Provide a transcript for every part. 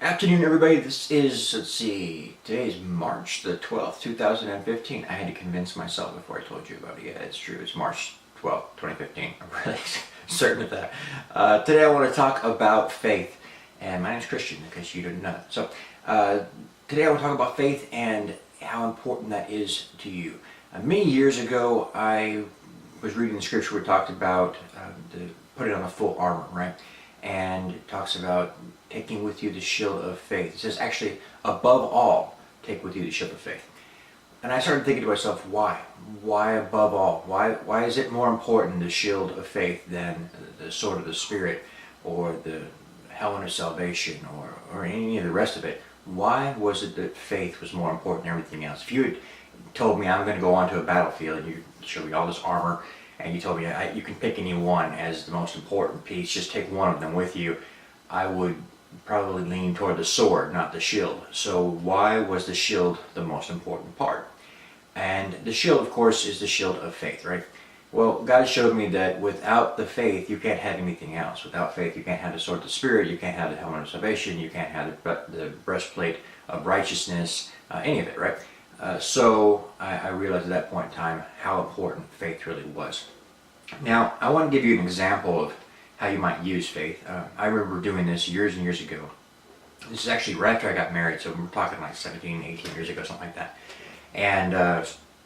Afternoon, everybody. This is, let's see, today is March the 12th, 2015. I had to convince myself before I told you about it. Yeah, it's true. It's March 12th, 2015. I'm really certain of that. Today I want to talk about faith. And my name is Christian, in case you didn't know. So, today I want to talk about faith and how important that is to you. Many years ago, I was reading the scripture where it talked about putting on the full armor, right? And it talks about taking with you the shield of faith. It says actually, above all, take with you the shield of faith. And I started thinking to myself, why? Why above all? Why is it more important, the shield of faith, than the sword of the Spirit or the helmet of salvation or any of the rest of it? Why was it that faith was more important than everything else? If you had told me I'm going to go onto a battlefield and you showed me all this armor and you told me you can pick any one as the most important piece, just take one of them with you, I would probably lean toward the sword, not the shield. So why was the shield the most important part? And the shield, of course, is the shield of faith, right? Well, God showed me that without the faith, you can't have anything else. Without faith, you can't have the sword of the Spirit, you can't have the helmet of salvation, you can't have the breastplate of righteousness, any of it, right? So I realized at that point in time how important faith really was. Now, I want to give you an example of how you might use faith. I remember doing this years and years ago. This is actually right after I got married, so we're talking like 17, 18 years ago, something like that. And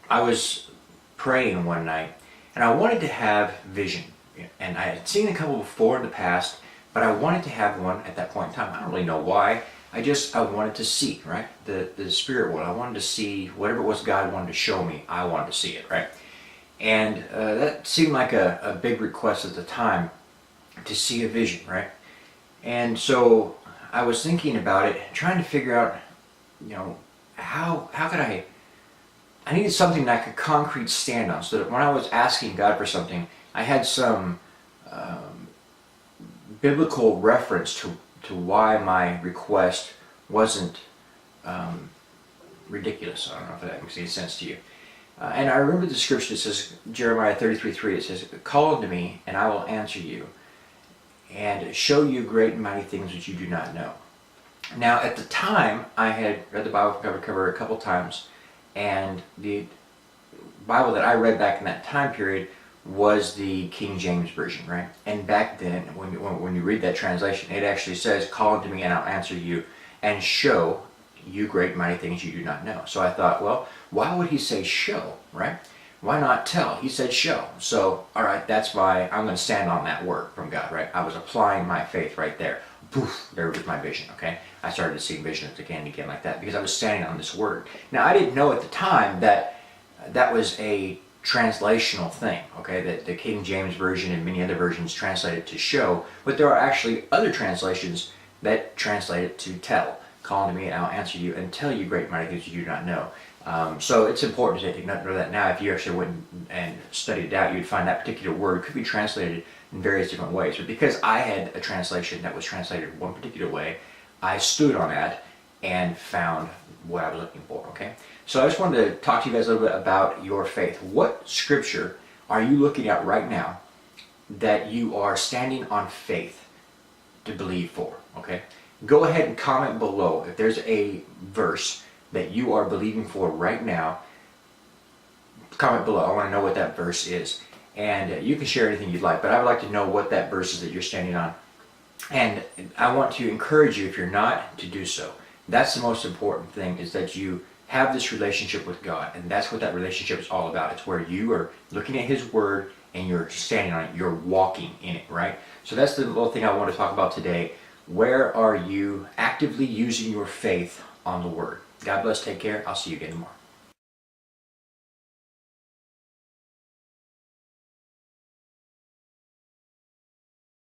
I was praying one night, and I wanted to have vision. And I had seen a couple before in the past, but I wanted to have one at that point in time. I don't really know why. I wanted to see, right? The spirit world. I wanted to see whatever it was God wanted to show me. I wanted to see it, right? And that seemed like a big request at the time, to see a vision, right? And so I was thinking about it, trying to figure out, how could I needed something that I could concrete stand on, so that when I was asking God for something, I had some biblical reference to why my request wasn't ridiculous. I don't know if that makes any sense to you. And I remember the scripture that says, Jeremiah 33:3, it says, "Call unto me, and I will answer you, and show you great and mighty things which you do not know." Now, at the time, I had read the Bible cover to cover a couple times, and the Bible that I read back in that time period was the King James Version, right? And back then, when you read that translation, it actually says, "Call unto me, and I'll answer you, and show you great and mighty things you do not know." So I thought, well, why would he say show, right? Why not tell? He said show. So, all right, that's why I'm going to stand on that word from God, right? I was applying my faith right there. Poof, there was my vision, okay? I started to see visions again and again like that because I was standing on this word. Now, I didn't know at the time that that was a translational thing, okay? That the King James Version and many other versions translate it to show, but there are actually other translations that translate it to tell. "Call unto me, and I'll answer you, and tell you great and mighty things you do not know." So it's important to take note of that now. If you actually went and studied it out, you'd find that particular word could be translated in various different ways. But because I had a translation that was translated one particular way, I stood on that and found what I was looking for, okay? So I just wanted to talk to you guys a little bit about your faith. What scripture are you looking at right now that you are standing on faith to believe for, okay? Go ahead and comment below if there's a verse that you are believing for right now. Comment below. I want to know what that verse is. And you can share anything you'd like, but I would like to know what that verse is that you're standing on. And I want to encourage you, if you're not, to do so. That's the most important thing, is that you have this relationship with God. And that's what that relationship is all about. It's where you are looking at His Word and you're standing on it. You're walking in it, right? So that's the little thing I want to talk about today. Where are you actively using your faith on the Word? God bless. Take care. I'll see you again tomorrow.